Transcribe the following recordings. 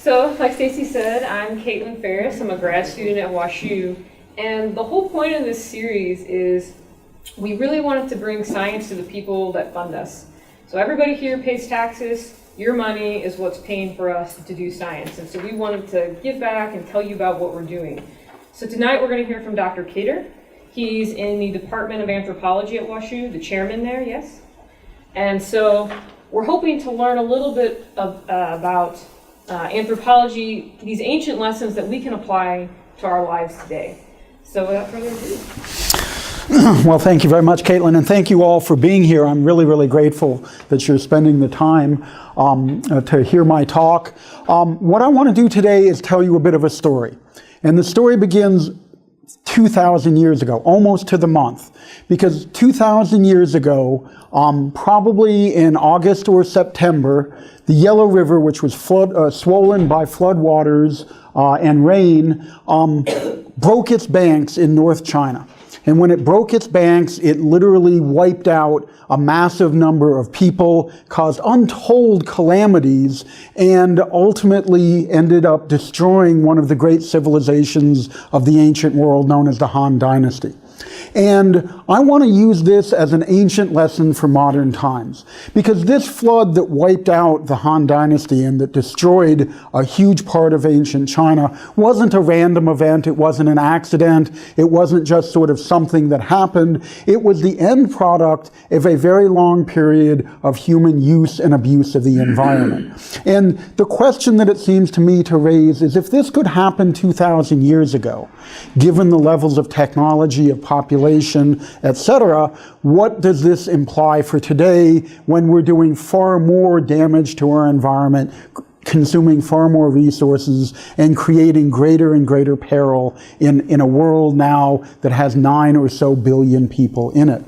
So, like Stacy said, I'm Caitlin Ferris. I'm a grad student at WashU, and the whole point of this series is we really wanted to bring science to the people that fund us. So everybody here pays taxes. Your money is what's paying for us to do science, and so we wanted to give back and tell you about what we're doing. So tonight we're going to hear from Dr. Cater. He's in the Department of Anthropology at WashU, the chairman there, yes? And so we're hoping to learn a little bit about anthropology, these ancient lessons that we can apply to our lives today. So without further ado. Well, thank you very much, Caitlin, and thank you all for being here. I'm really, really grateful that you're spending the time to hear my talk. What I want to do today is tell you a bit of a story. And the story begins 2,000 years ago, almost to the month, because 2,000 years ago, probably in August or September, the Yellow River, which was swollen by floodwaters and rain, broke its banks in North China. And when it broke its banks, it literally wiped out a massive number of people, caused untold calamities, and ultimately ended up destroying one of the great civilizations of the ancient world known as the Han Dynasty. And I want to use this as an ancient lesson for modern times, because this flood that wiped out the Han Dynasty and that destroyed a huge part of ancient China wasn't a random event, it wasn't an accident, it wasn't just sort of something that happened, it was the end product of a very long period of human use and abuse of the environment. And the question that it seems to me to raise is, if this could happen 2,000 years ago, given the levels of technology, of population, etc., what does this imply for today when we're doing far more damage to our environment, consuming far more resources, and creating greater and greater peril in a world now that has 9 or so billion people in it?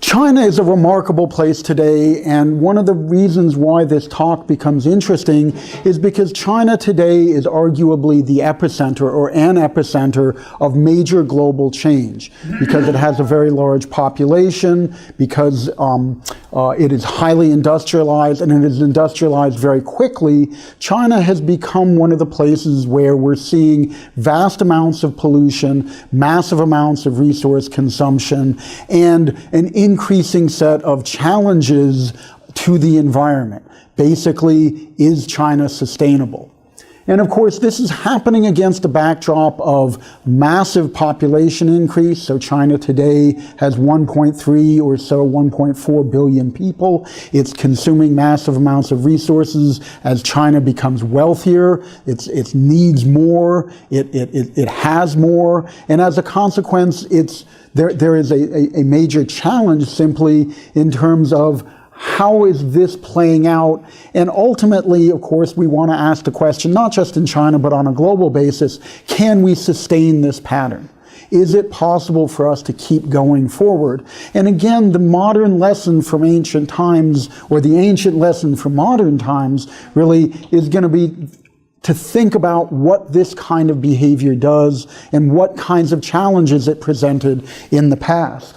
China is a remarkable place today, and one of the reasons why this talk becomes interesting is because China today is arguably the epicenter, or an epicenter, of major global change, because it has a very large population, because it is highly industrialized, and it is industrialized very quickly. China has become one of the places where we're seeing vast amounts of pollution, massive amounts of resource consumption, and an increasing set of challenges to the environment. Basically, is China sustainable? And of course, this is happening against a backdrop of massive population increase. So China today has 1.3 or so, 1.4 billion people. It's consuming massive amounts of resources. As China becomes wealthier, it needs more, it has more. And as a consequence, there is a major challenge simply in terms of how is this playing out? And ultimately, of course, we want to ask the question, not just in China, but on a global basis, can we sustain this pattern? Is it possible for us to keep going forward? And again, the modern lesson from ancient times, or the ancient lesson from modern times, really is going to be to think about what this kind of behavior does and what kinds of challenges it presented in the past.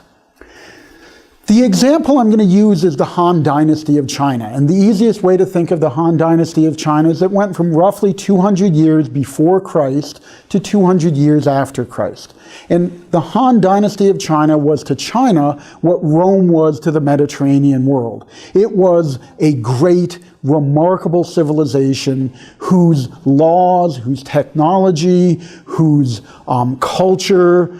The example I'm going to use is the Han Dynasty of China. And the easiest way to think of the Han Dynasty of China is it went from roughly 200 years before Christ to 200 years after Christ. And the Han Dynasty of China was to China what Rome was to the Mediterranean world. It was a great, remarkable civilization whose laws, whose technology, whose culture,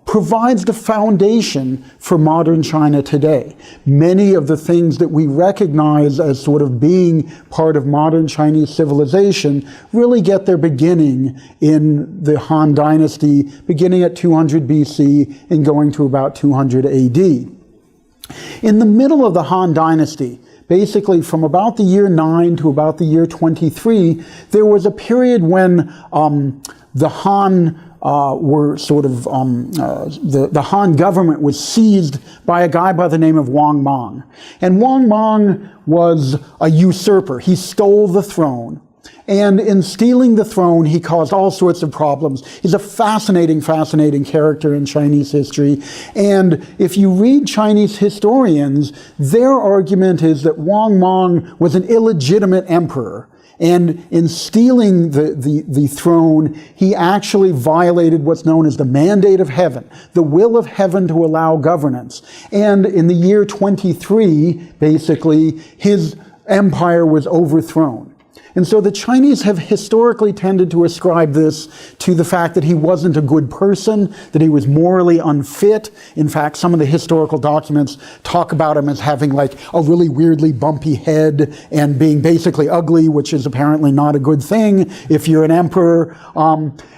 provides the foundation for modern China today. Many of the things that we recognize as sort of being part of modern Chinese civilization really get their beginning in the Han Dynasty, beginning at 200 BC and going to about 200 AD. In the middle of the Han Dynasty, basically from about the year 9 to about the year 23, there was a period when the Han were sort of, the Han government was seized by a guy by the name of Wang Mang. And Wang Mang was a usurper. He stole the throne. And in stealing the throne, he caused all sorts of problems. He's a fascinating, fascinating character in Chinese history. And if you read Chinese historians, their argument is that Wang Mang was an illegitimate emperor. And in stealing the throne, he actually violated what's known as the mandate of heaven, the will of heaven to allow governance. And in the year 23, basically, his empire was overthrown. And so the Chinese have historically tended to ascribe this to the fact that he wasn't a good person, that he was morally unfit. In fact, some of the historical documents talk about him as having like a really weirdly bumpy head and being basically ugly, which is apparently not a good thing if you're an emperor.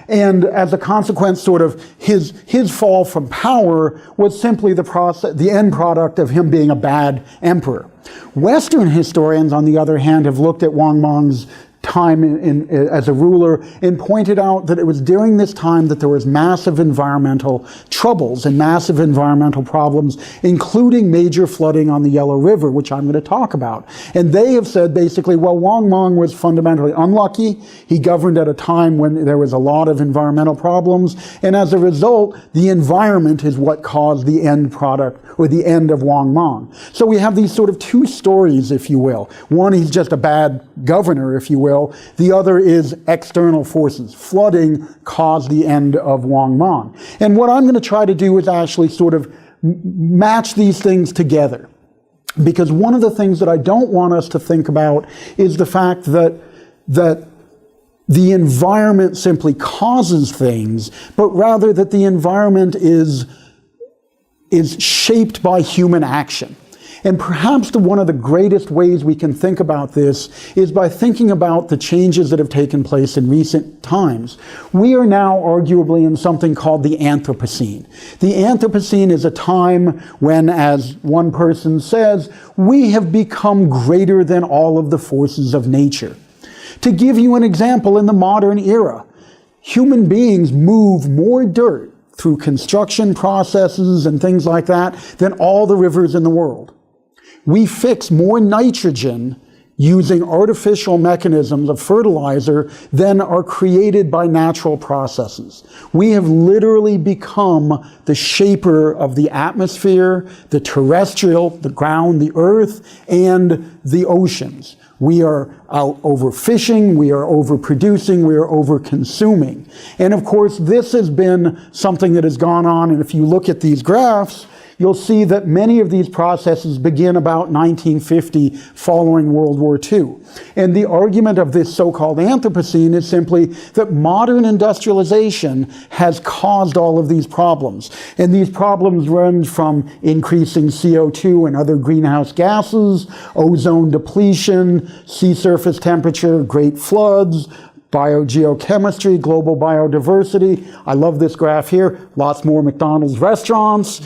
And as a consequence, sort of his fall from power was simply the end product of him being a bad emperor. Western historians, on the other hand, have looked at Wang Mang's time as a ruler and pointed out that it was during this time that there was massive environmental troubles and massive environmental problems, including major flooding on the Yellow River, which I'm going to talk about. And they have said basically, well, Wang Mang was fundamentally unlucky. He governed at a time when there was a lot of environmental problems. And as a result, the environment is what caused the end product or the end of Wang Mang. So we have these sort of two stories, if you will. One, he's just a bad governor, if you will. The other is external forces. Flooding caused the end of Wang Mang. And what I'm going to try to do is actually sort of match these things together. Because one of the things that I don't want us to think about is the fact that the environment simply causes things, but rather that the environment is shaped by human action. And perhaps one of the greatest ways we can think about this is by thinking about the changes that have taken place in recent times. We are now arguably in something called the Anthropocene. The Anthropocene is a time when, as one person says, we have become greater than all of the forces of nature. To give you an example, in the modern era, human beings move more dirt through construction processes and things like that than all the rivers in the world. We fix more nitrogen using artificial mechanisms of fertilizer than are created by natural processes. We have literally become the shaper of the atmosphere, the terrestrial, the ground, the earth, and the oceans. We are out overfishing, we are overproducing, we are overconsuming. And of course, this has been something that has gone on, and if you look at these graphs, you'll see that many of these processes begin about 1950, following World War II. And the argument of this so-called Anthropocene is simply that modern industrialization has caused all of these problems. And these problems run from increasing CO2 and other greenhouse gases, ozone depletion, sea surface temperature, great floods, biogeochemistry, global biodiversity. I love this graph here. Lots more McDonald's restaurants,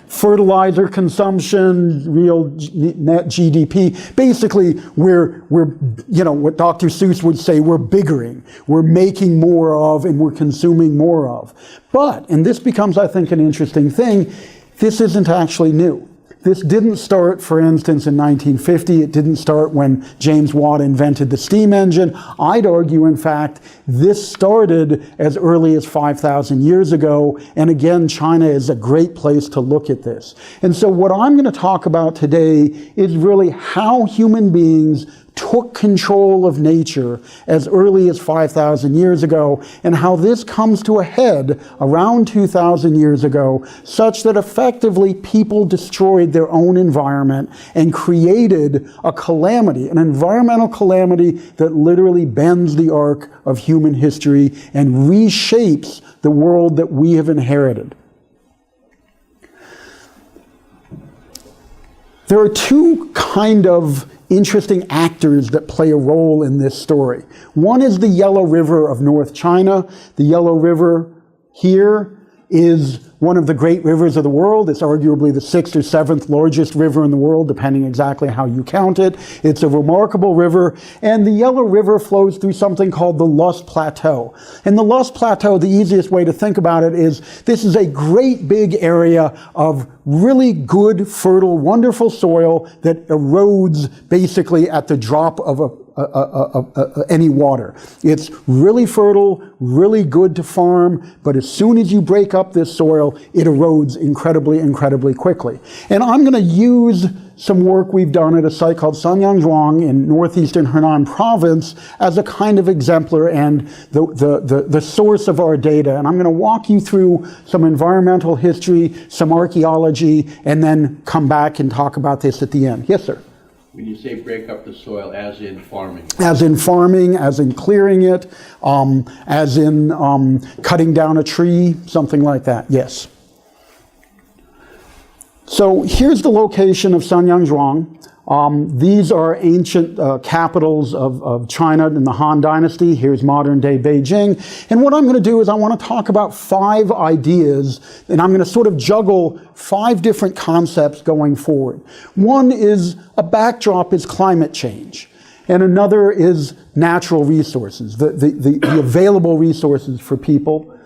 fertilizer consumption, real net GDP. Basically, we're what Dr. Seuss would say, we're biggering. We're making more of and we're consuming more of. But, and this becomes, I think, an interesting thing, this isn't actually new. This didn't start, for instance, in 1950. It didn't start when James Watt invented the steam engine. I'd argue, in fact, this started as early as 5,000 years ago. And again, China is a great place to look at this. And so what I'm going to talk about today is really how human beings took control of nature as early as 5,000 years ago, and how this comes to a head around 2,000 years ago, such that effectively people destroyed their own environment and created a calamity, an environmental calamity that literally bends the arc of human history and reshapes the world that we have inherited. There are two kind of interesting actors that play a role in this story. One is the Yellow River of North China. The Yellow River here is one of the great rivers of the world. It's arguably the 6th or 7th largest river in the world, depending exactly how you count it. It's a remarkable river, and the Yellow River flows through something called the Loess Plateau. And the Loess Plateau, the easiest way to think about it is this is a great big area of really good, fertile, wonderful soil that erodes basically at the drop of any water. It's really fertile, really good to farm, but as soon as you break up this soil, it erodes incredibly, incredibly quickly. And I'm going to use some work we've done at a site called San Yangzhong in northeastern Henan province as a kind of exemplar and the source of our data. And I'm going to walk you through some environmental history, some archaeology, and then come back and talk about this at the end. Yes, sir? When you say break up the soil, as in farming? As in farming, as in clearing it, as in cutting down a tree, something like that, yes. So here's the location of San Yangzhong. These are ancient capitals of China in the Han Dynasty. Here's modern-day Beijing. And what I'm going to do is I want to talk about 5 ideas, and I'm going to sort of juggle 5 different concepts going forward. One is a backdrop is climate change, and another is natural resources, the available resources for people.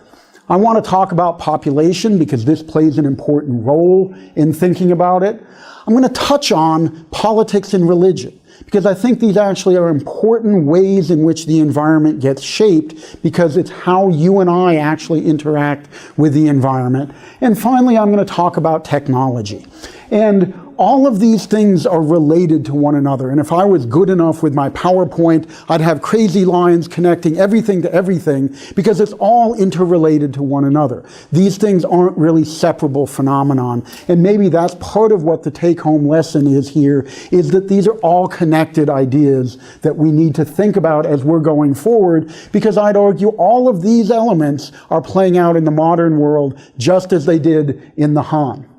I want to talk about population because this plays an important role in thinking about it. I'm going to touch on politics and religion because I think these actually are important ways in which the environment gets shaped because it's how you and I actually interact with the environment. And finally, I'm going to talk about technology. And all of these things are related to one another. And if I was good enough with my PowerPoint, I'd have crazy lines connecting everything to everything because it's all interrelated to one another. These things aren't really separable phenomenon. And maybe that's part of what the take-home lesson is here, is that these are all connected ideas that we need to think about as we're going forward, because I'd argue all of these elements are playing out in the modern world just as they did in the Han.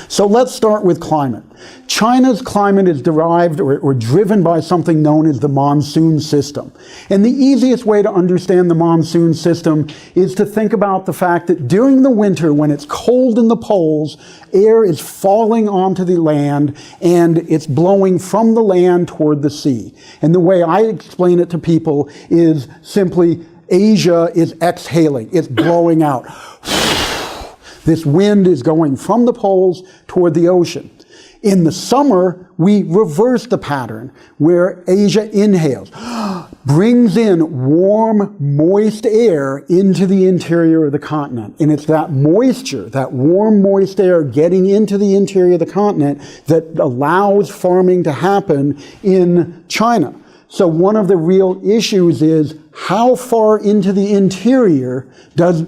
So let's start with climate. China's climate is derived or driven by something known as the monsoon system. And the easiest way to understand the monsoon system is to think about the fact that during the winter, when it's cold in the poles, air is falling onto the land and it's blowing from the land toward the sea. And the way I explain it to people is simply Asia is exhaling, it's blowing out. This wind is going from the poles toward the ocean. In the summer, we reverse the pattern where Asia inhales, brings in warm, moist air into the interior of the continent. And it's that moisture, that warm, moist air getting into the interior of the continent that allows farming to happen in China. So one of the real issues is how far into the interior does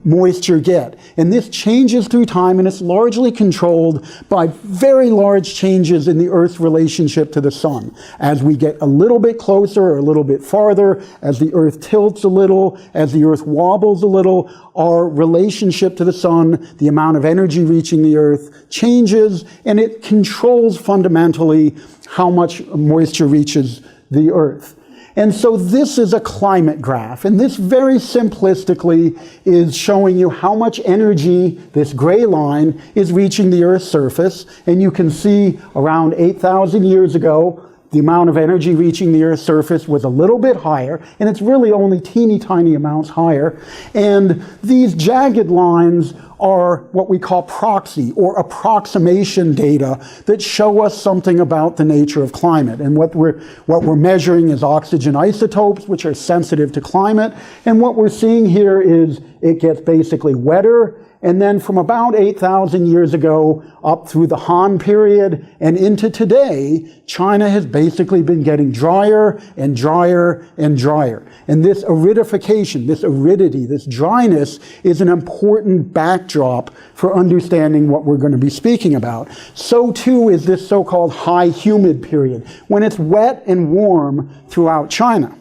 moisture get? And this changes through time, and it's largely controlled by very large changes in the Earth's relationship to the sun. As we get a little bit closer or a little bit farther, as the Earth tilts a little, as the Earth wobbles a little, our relationship to the sun, the amount of energy reaching the Earth changes, and it controls fundamentally how much moisture reaches the Earth. And so this is a climate graph, and this very simplistically is showing you how much energy, this gray line, is reaching the Earth's surface. And you can see around 8,000 years ago, the amount of energy reaching the Earth's surface was a little bit higher, and it's really only teeny tiny amounts higher. And these jagged lines are what we call proxy or approximation data that show us something about the nature of climate. And what we're measuring is oxygen isotopes, which are sensitive to climate. And what we're seeing here is it gets basically wetter. And then from about 8,000 years ago up through the Han period and into today, China has basically been getting drier and drier and drier. And this aridification, this aridity, this dryness is an important backdrop for understanding what we're going to be speaking about. So too is this so-called high humid period, when it's wet and warm throughout China.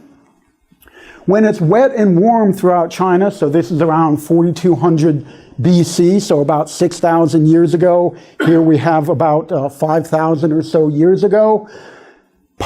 When it's wet and warm throughout China, so this is around 4,200 BC, so about 6,000 years ago. Here we have about 5,000 or so years ago.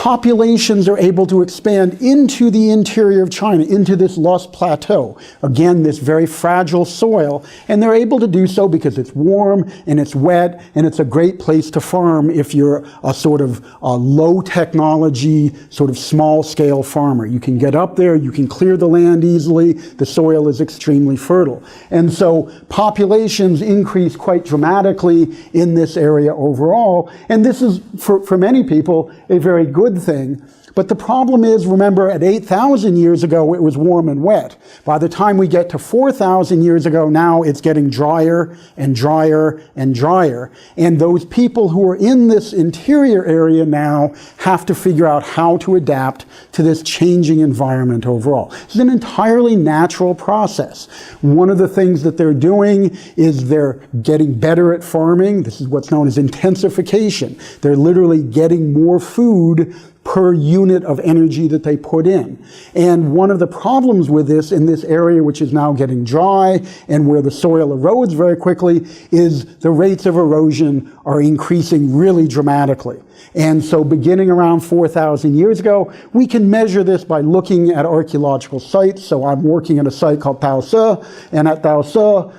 populations are able to expand into the interior of China, into this Loess Plateau. Again, this very fragile soil, and they're able to do so because it's warm and it's wet, and it's a great place to farm if you're a sort of low technology, sort of small scale farmer. You can get up there, you can clear the land easily, the soil is extremely fertile. And so populations increase quite dramatically in this area overall, and this is, for many people, a very good thing. But the problem is, remember, at 8,000 years ago, it was warm and wet. By the time we get to 4,000 years ago, now it's getting drier and drier and drier. And those people who are in this interior area now have to figure out how to adapt to this changing environment overall. It's an entirely natural process. One of the things that they're doing is they're getting better at farming. This is what's known as intensification. They're literally getting more food per unit of energy that they put in. And one of the problems with this in this area, which is now getting dry and where the soil erodes very quickly, is the rates of erosion are increasing really dramatically. And so beginning around 4,000 years ago, we can measure this by looking at archaeological sites. So I'm working at a site called Taosi, and at Taosi,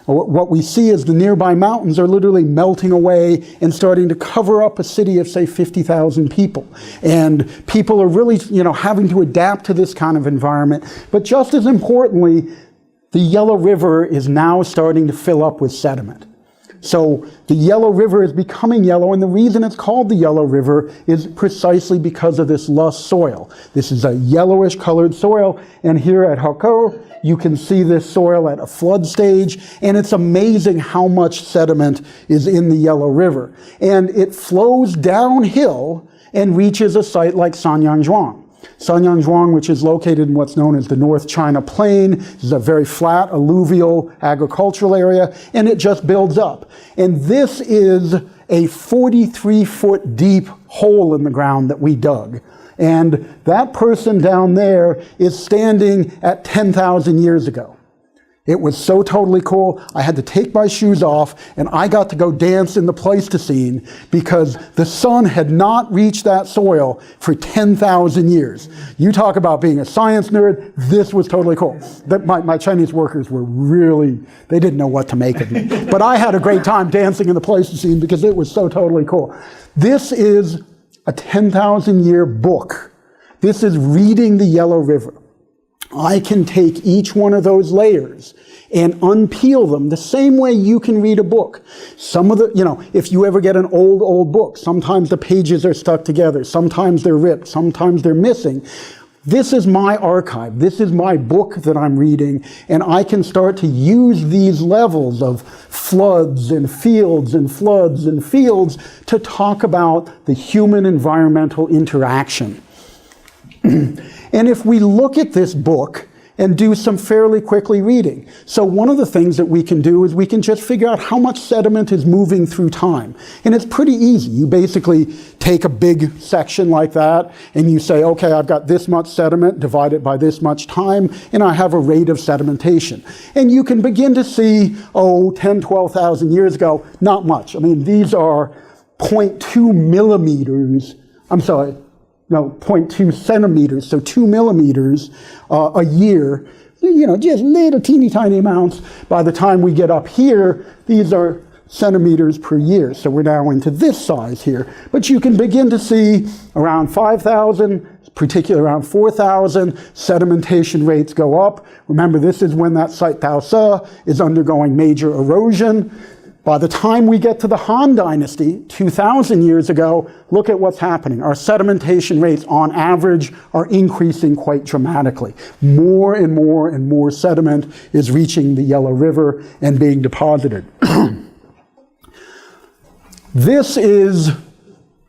what we see is the nearby mountains are literally melting away and starting to cover up a city of, say, 50,000 people. And people are really, having to adapt to this kind of environment. But just as importantly, the Yellow River is now starting to fill up with sediment. So the Yellow River is becoming yellow, and the reason it's called the Yellow River is precisely because of this loess soil. This is a yellowish colored soil, and here at Hako, you can see this soil at a flood stage, and it's amazing how much sediment is in the Yellow River. And it flows downhill and reaches a site like San Yangzhong. San Yangzhong, which is located in what's known as the North China Plain, is a very flat, alluvial agricultural area, and it just builds up. And this is a 43-foot deep hole in the ground that we dug. And that person down there is standing at 10,000 years ago. It was so totally cool. I had to take my shoes off, and I got to go dance in the Pleistocene because the sun had not reached that soil for 10,000 years. You talk about being a science nerd, this was totally cool. My Chinese workers were really, they didn't know what to make of me. But I had a great time dancing in the Pleistocene because it was so totally cool. This is a 10,000-year book. This is reading the Yellow River. I can take each one of those layers and unpeel them the same way you can read a book. Some of the, if you ever get an old book, sometimes the pages are stuck together, sometimes they're ripped, sometimes they're missing. This is my archive. This is my book that I'm reading, and I can start to use these levels of floods and fields and floods and fields to talk about the human-environmental interaction. And if we look at this book and do some fairly quickly reading, so one of the things that we can do is we can just figure out how much sediment is moving through time. And it's pretty easy. You basically take a big section like that and you say, okay, I've got this much sediment, divide it by this much time, and I have a rate of sedimentation. And you can begin to see, 10, 12,000 years ago, not much. I mean, these are 0.2 millimeters, 0.2 centimeters, so 2 millimeters a year, just little teeny tiny amounts. By the time we get up here, these are centimeters per year. So we're now into this size here. But you can begin to see around 5,000, particularly around 4,000, sedimentation rates go up. Remember, this is when that site Taosi is undergoing major erosion. By the time we get to the Han Dynasty, 2,000 years ago, look at what's happening. Our sedimentation rates, on average, are increasing quite dramatically. More and more and more sediment is reaching the Yellow River and being deposited. This is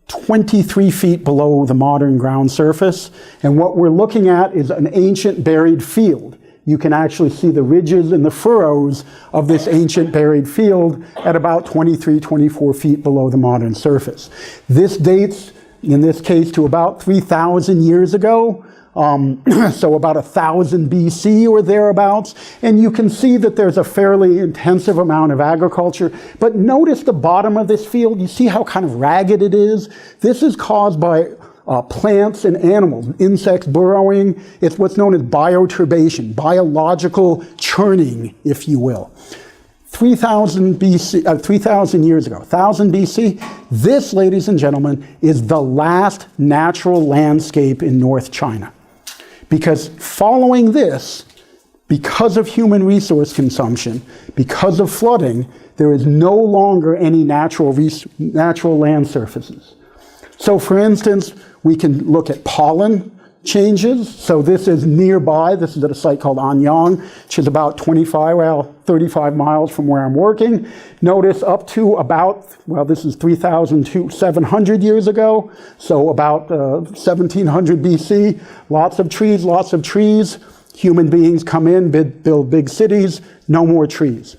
23 feet below the modern ground surface, and what we're looking at is an ancient buried field. You can actually see the ridges and the furrows of this ancient buried field at about 23, 24 feet below the modern surface. This dates, in this case, to about 3,000 years ago. so about 1000 BC or thereabouts, and you can see that there's a fairly intensive amount of agriculture. But notice the bottom of this field, you see how kind of ragged it is? This is caused by plants and animals, insects burrowing. It's what's known as bioturbation, biological churning, if you will. 3000 BC, 3000 years ago, 1000 BC, this, ladies and gentlemen, is the last natural landscape in North China. Because following this, because of human resource consumption, because of flooding, there is no longer any natural land surfaces. So for instance, we can look at pollen changes. So this is nearby. This is at a site called Anyang, which is about 35 miles from where I'm working. Notice up to about, well, this is 3,700 years ago. So about 1700 BC. Lots of trees. Human beings come in, build big cities, no more trees.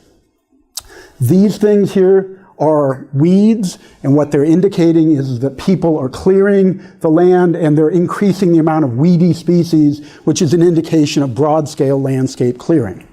These things here are weeds, and what they're indicating is that people are clearing the land and they're increasing the amount of weedy species, which is an indication of broad-scale landscape clearing.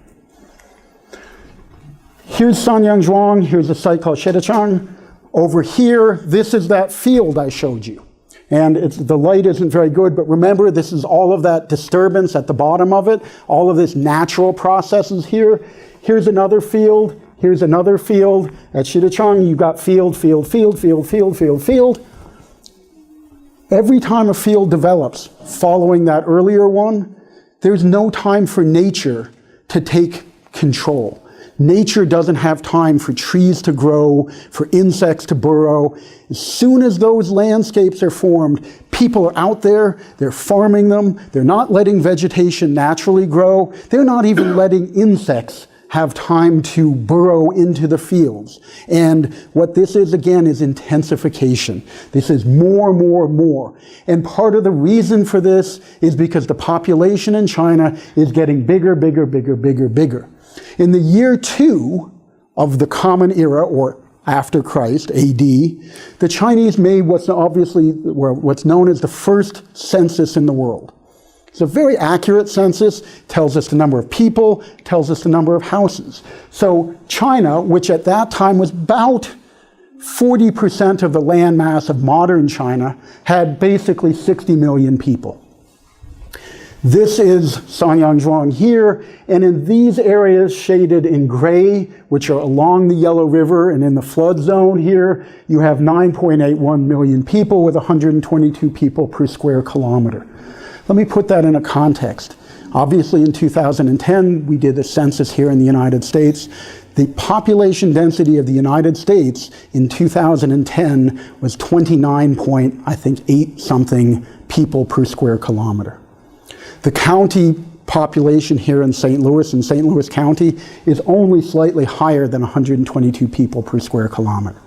Here's San Yangzhong, here's a site called Sedimentation. Over here, this is that field I showed you. And the light isn't very good, but remember, this is all of that disturbance at the bottom of it, all of this natural processes here. Here's another field. Here's another field. At Shijichang, you've got field. Every time a field develops following that earlier one, there's no time for nature to take control. Nature doesn't have time for trees to grow, for insects to burrow. As soon as those landscapes are formed, people are out there, they're farming them, they're not letting vegetation naturally grow, they're not even letting insects have time to burrow into the fields. And what this is, again, is intensification. This is more. And part of the reason for this is because the population in China is getting bigger. In the year 2 of the Common Era, or after Christ, AD, the Chinese made what's known as the first census in the world. It's a very accurate census, tells us the number of people, tells us the number of houses. So China, which at that time was about 40% of the land mass of modern China, had basically 60 million people. This is San Yangzhong here, and in these areas shaded in gray, which are along the Yellow River and in the flood zone here, you have 9.81 million people with 122 people per square kilometer. Let me put that in a context. Obviously, in 2010, we did a census here in the United States. The population density of the United States in 2010 was 29.8 something people per square kilometer. The county population here in St. Louis County, is only slightly higher than 122 people per square kilometer.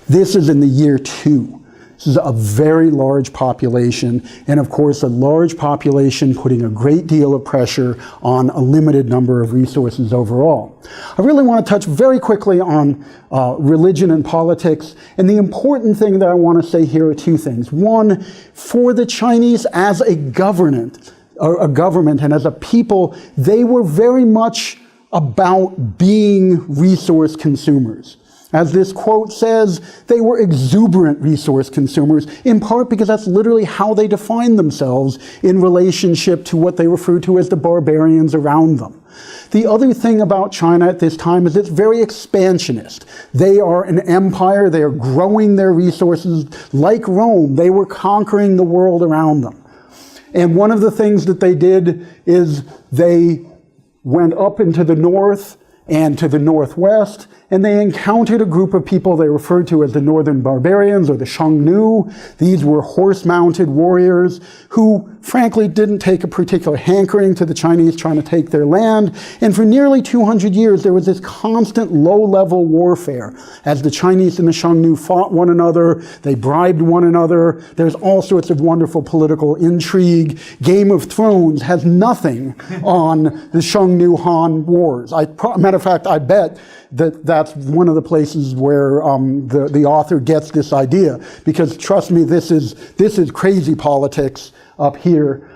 This is in the year 2. This is a very large population, and of course a large population putting a great deal of pressure on a limited number of resources overall. I really want to touch very quickly on religion and politics, and the important thing that I want to say here are two things. One, for the Chinese as a government and as a people, they were very much about being resource consumers. As this quote says, they were exuberant resource consumers, in part because that's literally how they defined themselves in relationship to what they refer to as the barbarians around them. The other thing about China at this time is it's very expansionist. They are an empire, they are growing their resources. Like Rome, they were conquering the world around them. And one of the things that they did is they went up into the north and to the northwest, and they encountered a group of people they referred to as the Northern Barbarians, or the Xiongnu. These were horse-mounted warriors who, frankly, didn't take a particular hankering to the Chinese trying to take their land. And for nearly 200 years, there was this constant low-level warfare. As the Chinese and the Xiongnu fought one another, they bribed one another. There's all sorts of wonderful political intrigue. Game of Thrones has nothing on the Xiongnu-Han wars. Matter of fact, I bet that that's one of the places where the author gets this idea, because trust me, this is crazy politics up here.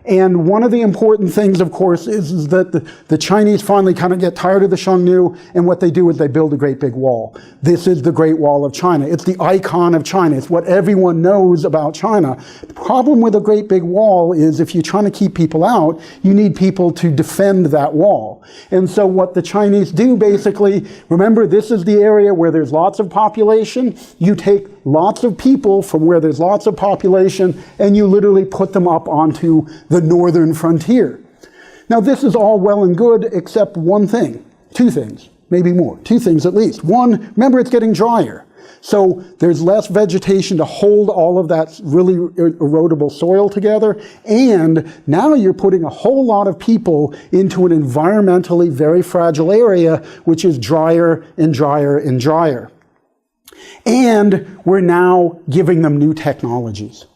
And one of the important things, of course, is that the Chinese finally kind of get tired of the Xiongnu, and what they do is they build a great big wall. This is the Great Wall of China. It's the icon of China. It's what everyone knows about China. The problem with a great big wall is if you're trying to keep people out, you need people to defend that wall. And so what the Chinese do basically, remember, this is the area where there's lots of population. You take lots of people from where there's lots of population, and you literally put them up onto the northern frontier. Now, this is all well and good, except one thing, two things, maybe more, two things at least. One, remember, it's getting drier. So there's less vegetation to hold all of that really erodible soil together, and now you're putting a whole lot of people into an environmentally very fragile area, which is drier and drier and drier. And we're now giving them new technologies.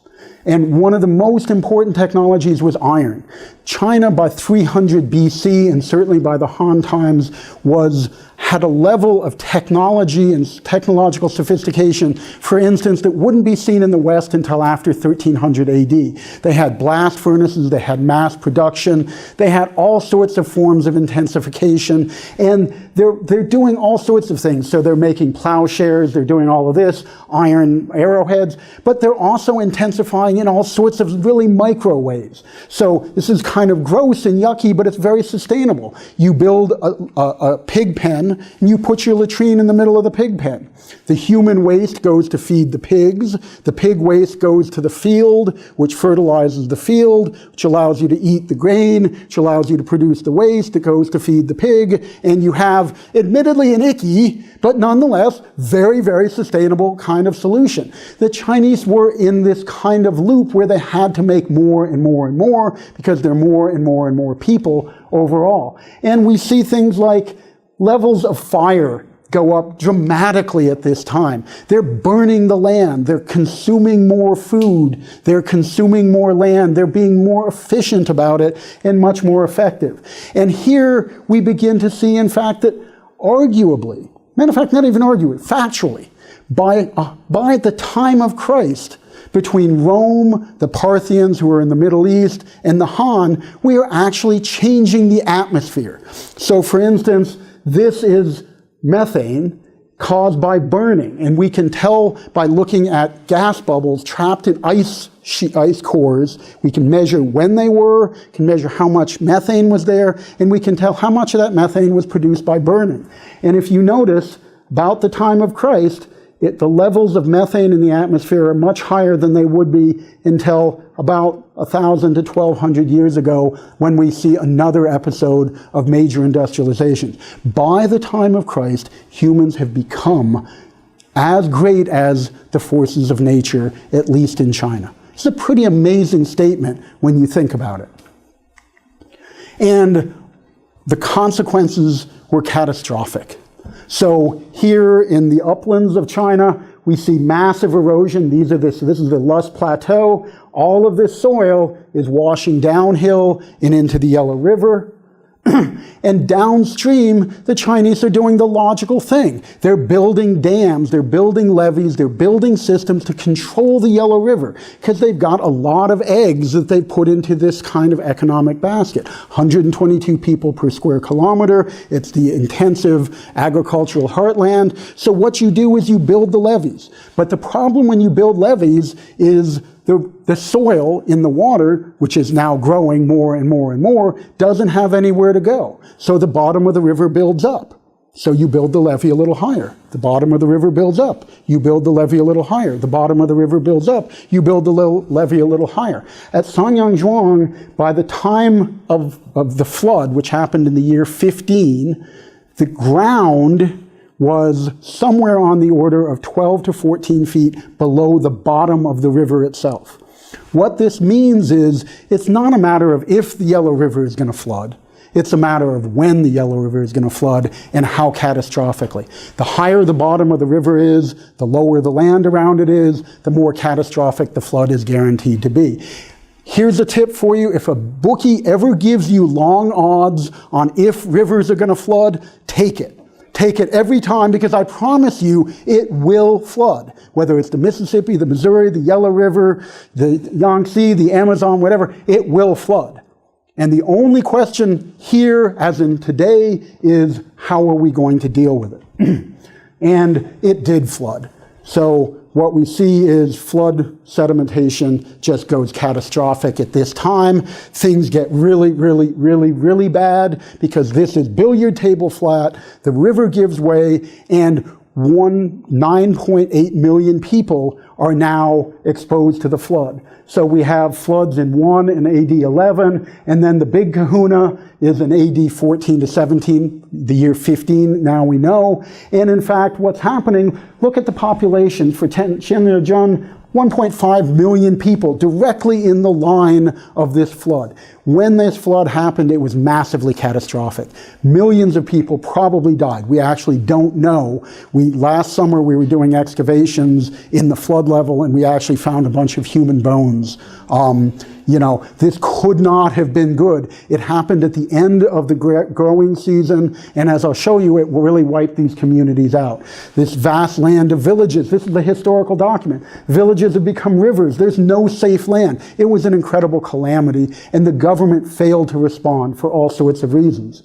And one of the most important technologies was iron. China by 300 BC, and certainly by the Han times, had a level of technology and technological sophistication, for instance, that wouldn't be seen in the West until after 1300 AD. They had blast furnaces, they had mass production, they had all sorts of forms of intensification, and they're doing all sorts of things. So they're making plowshares, they're doing all of this, iron arrowheads, but they're also intensifying in all sorts of really micro ways. So this is kind of gross and yucky, but it's very sustainable. You build a pig pen, and you put your latrine in the middle of the pig pen. The human waste goes to feed the pigs. The pig waste goes to the field, which fertilizes the field, which allows you to eat the grain, which allows you to produce the waste that goes to feed the pig. And you have, admittedly, an icky, but nonetheless, very, very sustainable kind of solution. The Chinese were in this kind of loop where they had to make more and more and more because there are more and more and more people overall. And we see things like levels of fire go up dramatically at this time. They're burning the land. They're consuming more food. They're consuming more land. They're being more efficient about it and much more effective. And here we begin to see, in fact, that arguably, matter of fact, not even arguably, factually, by the time of Christ, between Rome, the Parthians who are in the Middle East, and the Han, we are actually changing the atmosphere. So, for instance, this is methane caused by burning, and we can tell by looking at gas bubbles trapped in ice cores. We can measure when they were, can measure how much methane was there, and we can tell how much of that methane was produced by burning. And if you notice, about the time of Christ, the levels of methane in the atmosphere are much higher than they would be until about 1,000 to 1,200 years ago, when we see another episode of major industrialization. By the time of Christ, humans have become as great as the forces of nature, at least in China. It's a pretty amazing statement when you think about it. And the consequences were catastrophic. So here in the uplands of China, we see massive erosion. This is the Loess Plateau. All of this soil is washing downhill and into the Yellow River. And downstream, the Chinese are doing the logical thing. They're building dams, they're building levees, they're building systems to control the Yellow River, because they've got a lot of eggs that they put into this kind of economic basket. 122 people per square kilometer. It's the intensive agricultural heartland. So what you do is you build the levees. But the problem when you build levees is the soil in the water, which is now growing more and more and more, doesn't have anywhere to go. So the bottom of the river builds up. So you build the levee a little higher. The bottom of the river builds up. You build the levee a little higher. The bottom of the river builds up. You build the levee a little higher. At San Yangzhong, by the time of the flood, which happened in the year 15, the ground was somewhere on the order of 12 to 14 feet below the bottom of the river itself. What this means is it's not a matter of if the Yellow River is going to flood. It's a matter of when the Yellow River is going to flood and how catastrophically. The higher the bottom of the river is, the lower the land around it is, the more catastrophic the flood is guaranteed to be. Here's a tip for you. If a bookie ever gives you long odds on if rivers are going to flood, take it. Take it every time, because I promise you it will flood. Whether it's the Mississippi, the Missouri, the Yellow River, the Yangtze, the Amazon, whatever, it will flood. And the only question here, as in today, is how are we going to deal with it? And it did flood. So what we see is flood sedimentation just goes catastrophic at this time. Things get really, really, really, really bad because this is billiard table flat. The river gives way, and 9.8 million people are now exposed to the flood. So we have floods in 1 and AD 11, and then the big kahuna is in AD 14 to 17, the year 15 now we know. And in fact, what's happening, look at the population for Xinjiang, 1.5 million people directly in the line of this flood. When this flood happened, it was massively catastrophic. Millions of people probably died. We actually don't know. Last summer we were doing excavations in the flood level, and we actually found a bunch of human bones. This could not have been good. It happened at the end of the growing season, and as I'll show you, it really wiped these communities out. This vast land of villages, this is a historical document. Villages have become rivers. There's no safe land. It was an incredible calamity, and the government failed to respond for all sorts of reasons.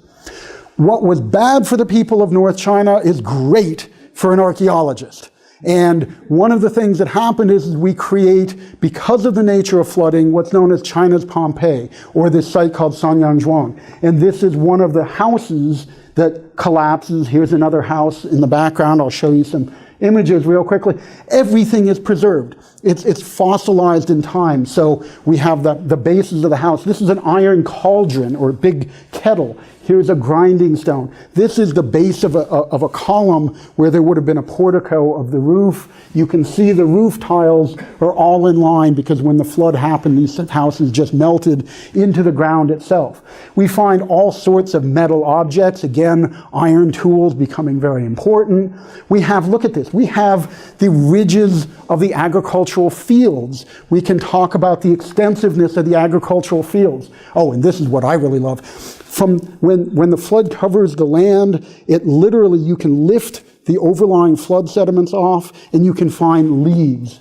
What was bad for the people of North China is great for an archaeologist. And one of the things that happened is we create, because of the nature of flooding, what's known as China's Pompeii, or this site called San Yangzhong. And this is one of the houses that collapses. Here's another house in the background. I'll show you some images real quickly. Everything is preserved. It's fossilized in time. So we have the bases of the house. This is an iron cauldron or big kettle. Here's a grinding stone. This is the base of a column where there would have been a portico of the roof. You can see the roof tiles are all in line because when the flood happened, these houses just melted into the ground itself. We find all sorts of metal objects. Again, iron tools becoming very important. We have, look at this, we have the ridges of the agricultural fields. We can talk about the extensiveness of the agricultural fields. Oh, and this is what I really love. From when the flood covers the land, it literally, you can lift the overlying flood sediments off and you can find leaves.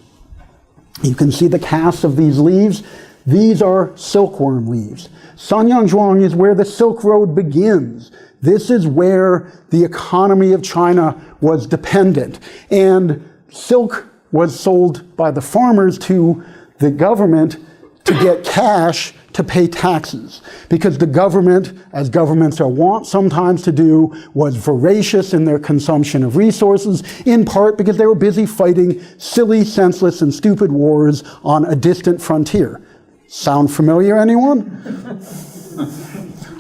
You can see the casts of these leaves. These are silkworm leaves. San Yangzhong is where the Silk Road begins. This is where the economy of China was dependent. And silk was sold by the farmers to the government to get cash to pay taxes, because the government, as governments are wont sometimes to do, was voracious in their consumption of resources, in part because they were busy fighting silly, senseless, and stupid wars on a distant frontier. Sound familiar, anyone?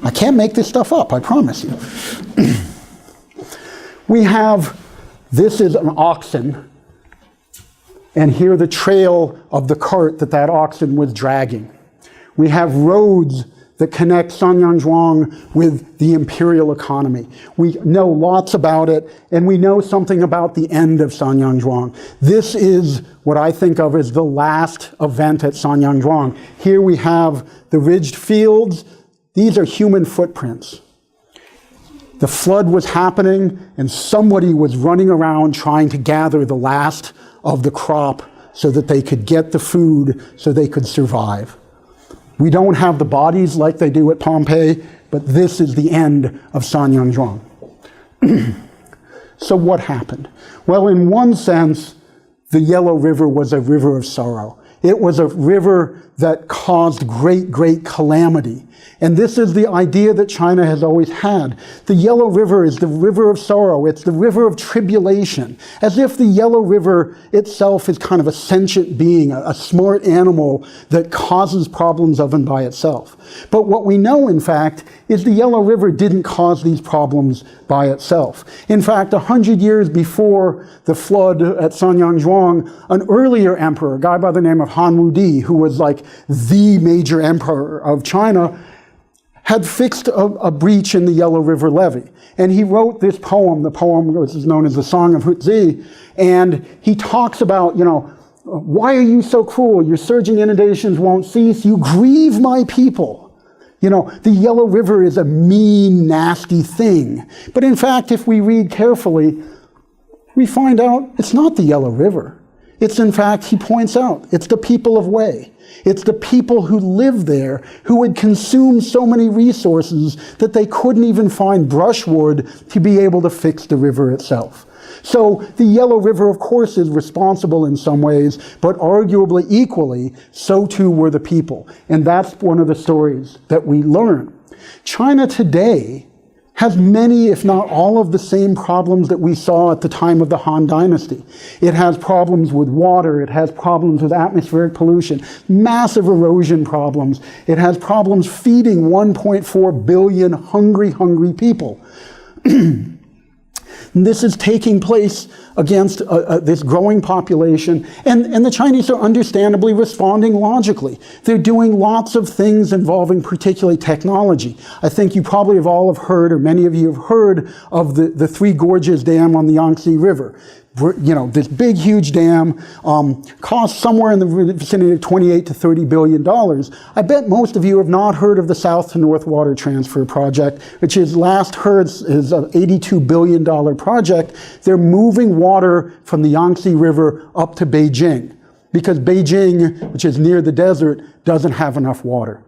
I can't make this stuff up, I promise you. We have, this is an oxen, and here the trail of the cart that oxen was dragging. We have roads that connect San Yangzhong with the imperial economy. We know lots about it, and we know something about the end of San Yangzhong. This is what I think of as the last event at San Yangzhong. Here we have the ridged fields. These are human footprints. The flood was happening, and somebody was running around trying to gather the last of the crop so that they could get the food so they could survive. We don't have the bodies like they do at Pompeii, but this is the end of San Yangzhong. So what happened? Well, in one sense, the Yellow River was a river of sorrow. It was a river that caused great, great calamity. And this is the idea that China has always had. The Yellow River is the river of sorrow. It's the river of tribulation. As if the Yellow River itself is kind of a sentient being, a smart animal that causes problems of and by itself. But what we know, in fact, is the Yellow River didn't cause these problems by itself. In fact, 100 years before the flood at San Yangzhong, an earlier emperor, a guy by the name of Han Wudi, who was like the major emperor of China, had fixed a breach in the Yellow River levee. And he wrote this poem, the poem which is known as the Song of Huzi, and he talks about, why are you so cruel? Your surging inundations won't cease. You grieve my people. You know, the Yellow River is a mean, nasty thing. But in fact, if we read carefully, we find out it's not the Yellow River. It's, in fact, he points out, it's the people of Wei. It's the people who live there who would consume so many resources that they couldn't even find brushwood to be able to fix the river itself. So the Yellow River, of course, is responsible in some ways, but arguably equally, so too were the people. And that's one of the stories that we learn. China today has many, if not all, of the same problems that we saw at the time of the Han Dynasty. It has problems with water, it has problems with atmospheric pollution, massive erosion problems. It has problems feeding 1.4 billion hungry people. This is taking place against this growing population, and the Chinese are understandably responding logically. They're doing lots of things involving particularly technology. I think you probably have all have heard, or many of you have heard, of the Three Gorges Dam on the Yangtze River. You know, this big, huge dam costs somewhere in the vicinity of 28 to $30 billion. I bet most of you have not heard of the South to North Water Transfer Project, which is last heard is an $82 billion project. They're moving water from the Yangtze River up to Beijing, because Beijing, which is near the desert, doesn't have enough water.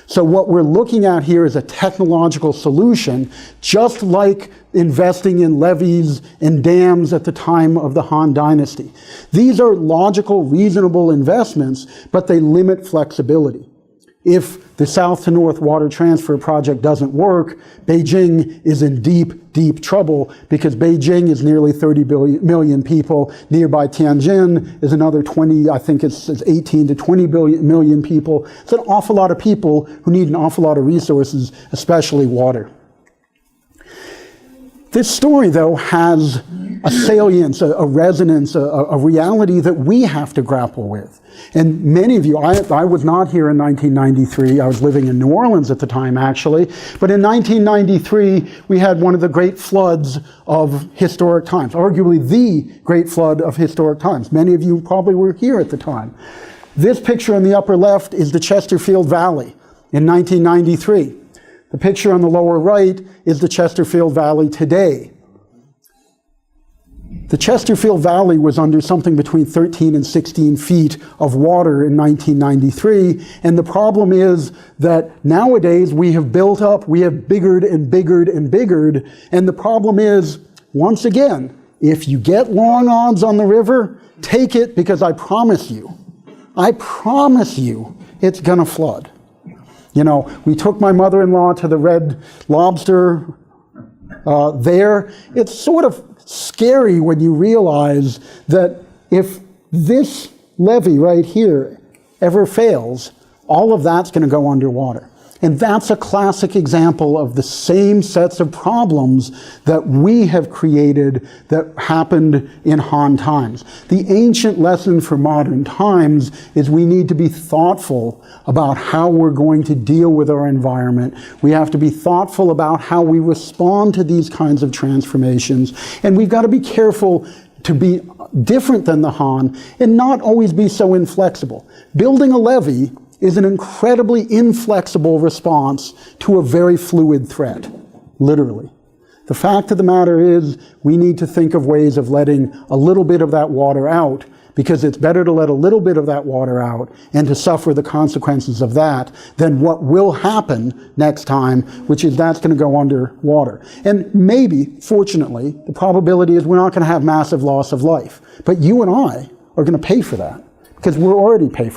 So what we're looking at here is a technological solution, just like investing in levees and dams at the time of the Han Dynasty. These are logical, reasonable investments, but they limit flexibility. If the South to North Water Transfer Project doesn't work, Beijing is in deep trouble, because Beijing is nearly 30 million people. Nearby Tianjin is another 20, I think it's 18 to 20 million people. It's an awful lot of people who need an awful lot of resources, especially water. This story, though, has a salience, a resonance, a reality that we have to grapple with. And many of you, I was not here in 1993. I was living in New Orleans at the time, actually. But in 1993, we had one of the great floods of historic times, arguably the great flood of historic times. Many of you probably were here at the time. This picture on the upper left is the Chesterfield Valley in 1993. The picture on the lower right is the Chesterfield Valley today. The Chesterfield Valley was under something between 13 and 16 feet of water in 1993, and the problem is that nowadays we have built up, we have biggered and biggered and biggered, and the problem is, once again, if you get long odds on the river, take it, because I promise you, it's gonna flood. You know, we took my mother-in-law to the Red Lobster there. It's sort of scary when you realize that if this levee right here ever fails, all of that's going to go underwater. And that's a classic example of the same sets of problems that we have created that happened in Han times. The ancient lesson for modern times is we need to be thoughtful about how we're going to deal with our environment. We have to be thoughtful about how we respond to these kinds of transformations. And we've got to be careful to be different than the Han and not always be so inflexible. Building a levee is an incredibly inflexible response to a very fluid threat, literally. The fact of the matter is, we need to think of ways of letting a little bit of that water out, because it's better to let a little bit of that water out and to suffer the consequences of that than what will happen next time, which is that's going to go underwater. And maybe, fortunately, the probability is we're not going to have massive loss of life. But you and I are going to pay for that, because we're already paying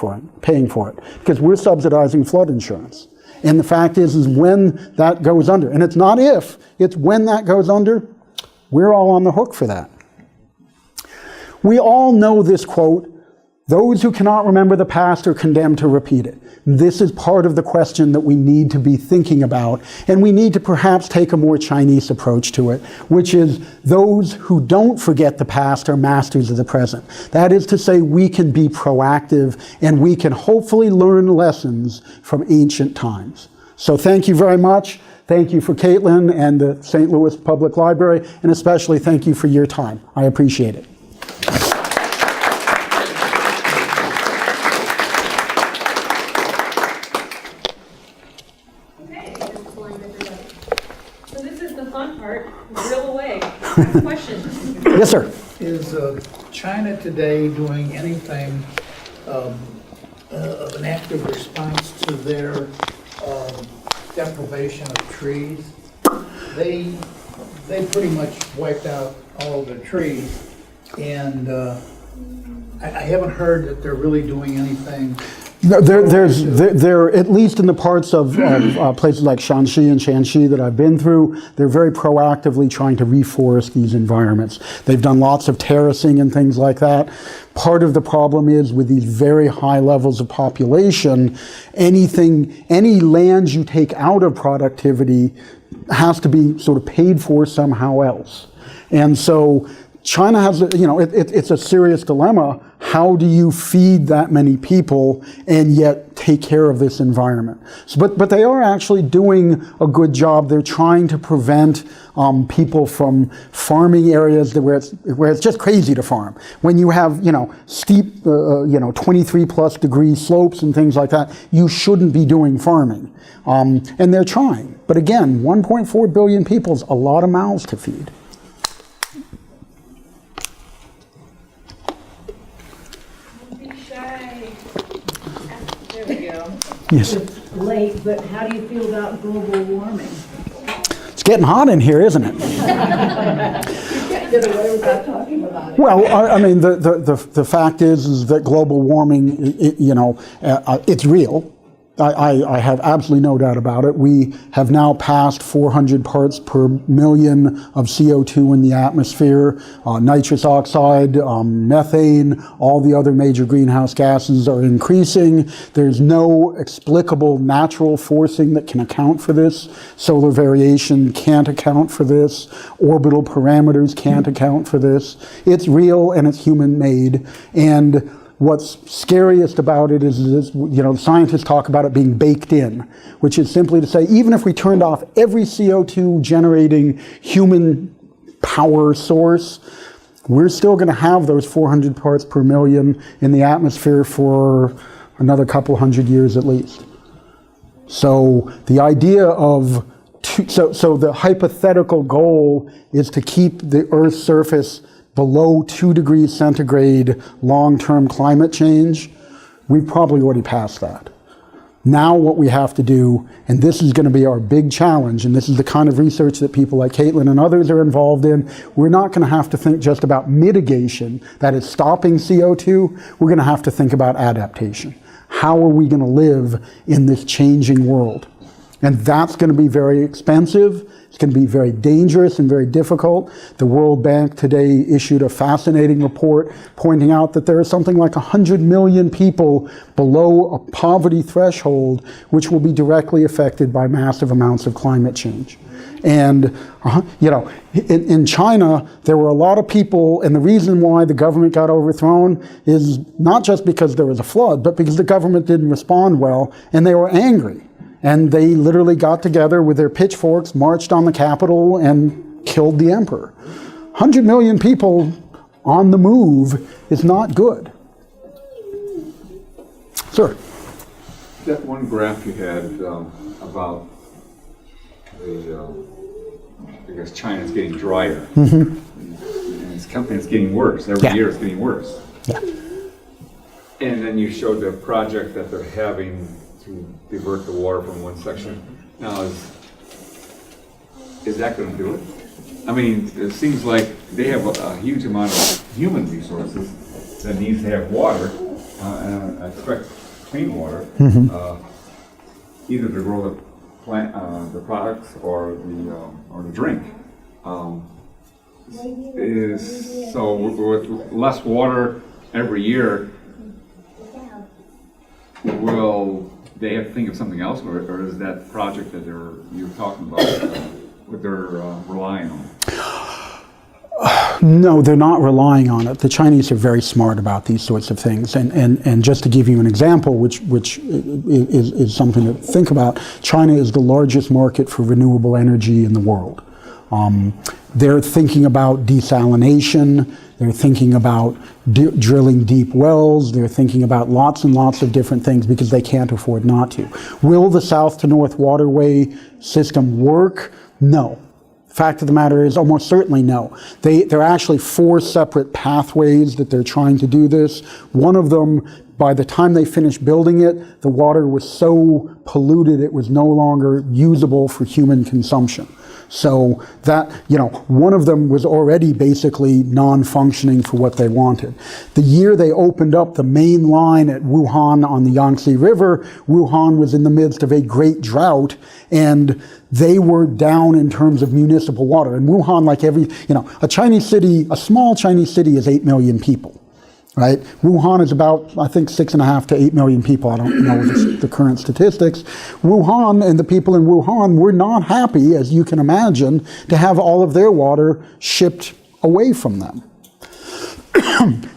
for it, because we're subsidizing flood insurance. And the fact is when that goes under, and it's not if, it's when that goes under, we're all on the hook for that. We all know this quote, "Those who cannot remember the past are condemned to repeat it." This is part of the question that we need to be thinking about, and we need to perhaps take a more Chinese approach to it, which is those who don't forget the past are masters of the present. That is to say, we can be proactive, and we can hopefully learn lessons from ancient times. So thank you very much. Thank you for Caitlin and the St. Louis Public Library, and especially thank you for your time. I appreciate it. Art, drill away. Ask questions. Yes, sir. Is China today doing anything of an active response to their deprivation of trees? They pretty much wiped out all the trees, and I haven't heard that they're really doing anything. No, they're at least in the parts of places like Shanxi and Shanxi that I've been through, they're very proactively trying to reforest these environments. They've done lots of terracing and things like that. Part of the problem is with these very high levels of population, any land you take out of productivity has to be sort of paid for somehow else. And so China has, it's a serious dilemma. How do you feed that many people and yet take care of this environment? So, but they are actually doing a good job. They're trying to prevent people from farming areas where it's just crazy to farm. When you have, steep, 23 plus degree slopes and things like that, you shouldn't be doing farming. And they're trying. But again, 1.4 billion people is a lot of mouths to feed. Yes. It's late, but how do you feel about global warming? It's getting hot in here, isn't it? You can't get away without talking about it. Well, I mean, the fact is that global warming, it's real. I have absolutely no doubt about it. We have now passed 400 parts per million of CO2 in the atmosphere. Nitrous oxide, methane, all the other major greenhouse gases are increasing. There's no explicable natural forcing that can account for this. Solar variation can't account for this. Orbital parameters can't account for this. It's real and it's human-made. And what's scariest about it is, scientists talk about it being baked in, which is simply to say, even if we turned off every CO2 generating human power source, we're still going to have those 400 parts per million in the atmosphere for another couple hundred years at least. So the idea of, so the hypothetical goal is to keep the Earth's surface below 2 degrees centigrade long-term climate change. We've probably already passed that. Now what we have to do, and this is going to be our big challenge, and this is the kind of research that people like Caitlin and others are involved in, we're not going to have to think just about mitigation, that is stopping CO2, we're going to have to think about adaptation. How are we going to live in this changing world? And that's going to be very expensive. It's going to be very dangerous and very difficult. The World Bank today issued a fascinating report pointing out that there are something like 100 million people below a poverty threshold which will be directly affected by massive amounts of climate change. And, in China, there were a lot of people, and the reason why the government got overthrown is not just because there was a flood, but because the government didn't respond well, and they were angry. And they literally got together with their pitchforks, marched on the Capitol, and killed the emperor. 100 million people on the move is not good. Sir? That one graph you had about I guess China's getting drier. Mm-hmm. And it's getting worse. Every year it's getting worse. Yeah. And then you showed the project that they're having to divert the water from one section. Now, is that going to do it? I mean, it seems like they have a huge amount of human resources that needs to have water, and I expect clean water, either to grow the plant, the products, or the drink. So with less water every year, will they have to think of something else, or is that project that you're talking about what they're relying on? No, they're not relying on it. The Chinese are very smart about these sorts of things. And just to give you an example, which is something to think about, China is the largest market for renewable energy in the world. They're thinking about desalination. They're thinking about drilling deep wells. They're thinking about lots and lots of different things because they can't afford not to. Will the south to north waterway system work? No. Fact of the matter is almost certainly no. There are actually 4 separate pathways that they're trying to do this. One of them, by the time they finished building it, the water was so polluted it was no longer usable for human consumption. So that, one of them was already basically non-functioning for what they wanted. The year they opened up the main line at Wuhan on the Yangtze River, Wuhan was in the midst of a great drought, and they were down in terms of municipal water. And Wuhan, like a small Chinese city is 8 million people. Right? Wuhan is about, I think, 6.5 to 8 million people. I don't know the current statistics. Wuhan and the people in Wuhan were not happy, as you can imagine, to have all of their water shipped away from them.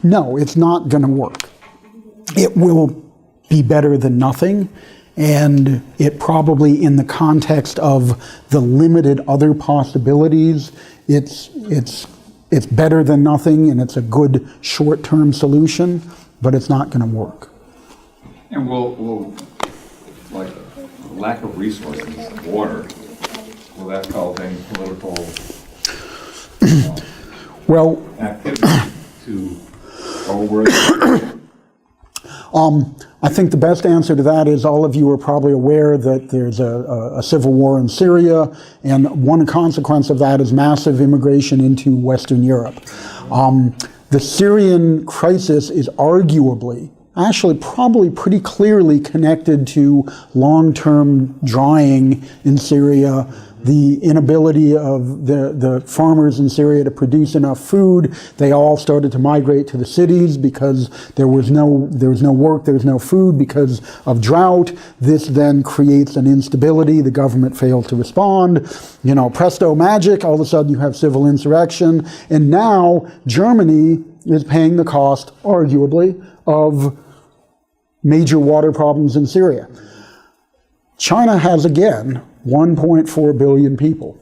No, it's not going to work. It will be better than nothing, and it probably, in the context of the limited other possibilities, it's better than nothing, and it's a good short-term solution, but it's not going to work. And will like lack of resources, water, will that cause any political activity to over? I think the best answer to that is all of you are probably aware that there's a civil war in Syria, and one consequence of that is massive immigration into Western Europe. The Syrian crisis is arguably, actually probably pretty clearly connected to long-term drying in Syria, the inability of the farmers in Syria to produce enough food. They all started to migrate to the cities because there was no work, there was no food because of drought. This then creates an instability. The government failed to respond. Presto magic, all of a sudden you have civil insurrection. And now Germany is paying the cost, arguably, of major water problems in Syria. China has, again, 1.4 billion people.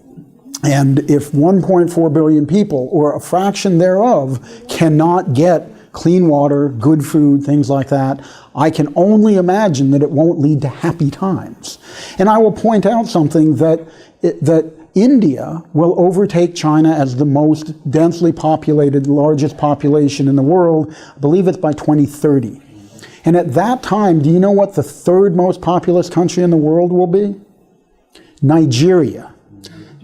And if 1.4 billion people, or a fraction thereof, cannot get clean water, good food, things like that, I can only imagine that it won't lead to happy times. And I will point out something that India will overtake China as the most densely populated, largest population in the world. I believe it's by 2030. And at that time, do you know what the 3rd most populous country in the world will be? Nigeria.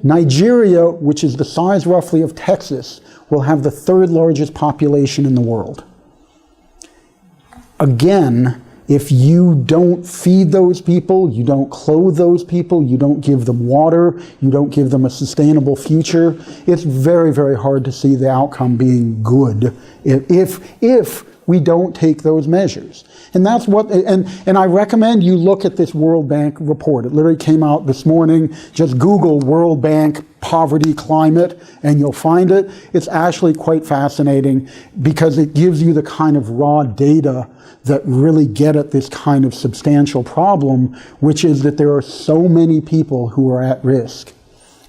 Nigeria, which is the size roughly of Texas, will have the 3rd largest population in the world. Again, if you don't feed those people, you don't clothe those people, you don't give them water, you don't give them a sustainable future, it's very, very hard to see the outcome being good if we don't take those measures. And that's what, and I recommend you look at this World Bank report. It literally came out this morning. Just Google World Bank poverty climate and you'll find it. It's actually quite fascinating because it gives you the kind of raw data that really get at this kind of substantial problem, which is that there are so many people who are at risk.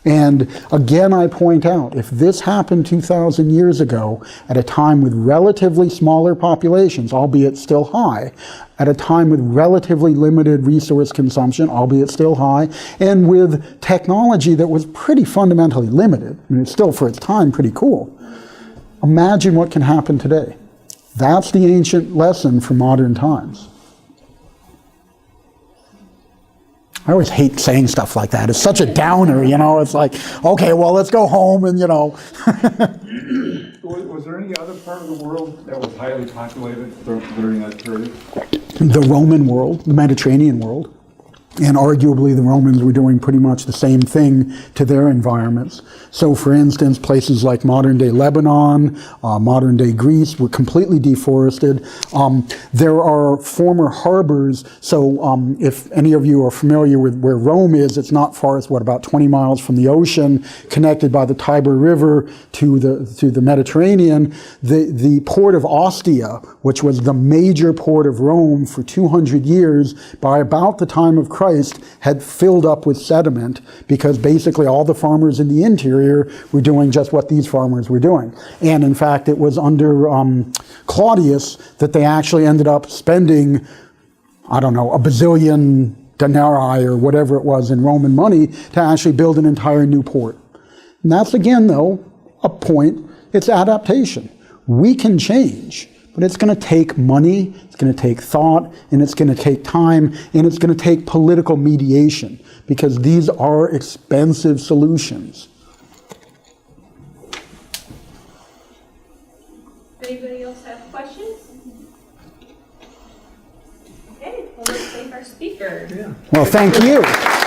And again, I point out, if this happened 2,000 years ago, at a time with relatively smaller populations, albeit still high, at a time with relatively limited resource consumption, albeit still high, and with technology that was pretty fundamentally limited, I mean, it's still for its time pretty cool, imagine what can happen today. That's the ancient lesson for modern times. I always hate saying stuff like that. It's such a downer, It's like, okay, well, let's go home and, Was there any other part of the world that was highly populated during that period? The Roman world, the Mediterranean world. And arguably the Romans were doing pretty much the same thing to their environments. So for instance, places like modern-day Lebanon, modern-day Greece were completely deforested. There are former harbors. So if any of you are familiar with where Rome is, it's not far, it's about 20 miles from the ocean, connected by the Tiber River to the Mediterranean. The port of Ostia, which was the major port of Rome for 200 years, by about the time of Christ, had filled up with sediment because basically all the farmers in the interior were doing just what these farmers were doing. And in fact, it was under Claudius that they actually ended up spending, I don't know, a bazillion denarii or whatever it was in Roman money to actually build an entire new port. And that's, again, though, a point. It's adaptation. We can change, but it's going to take money, it's going to take thought, and it's going to take time, and it's going to take political mediation, because these are expensive solutions. Anybody else have questions? Okay, well, let's thank our speaker. Well, thank you.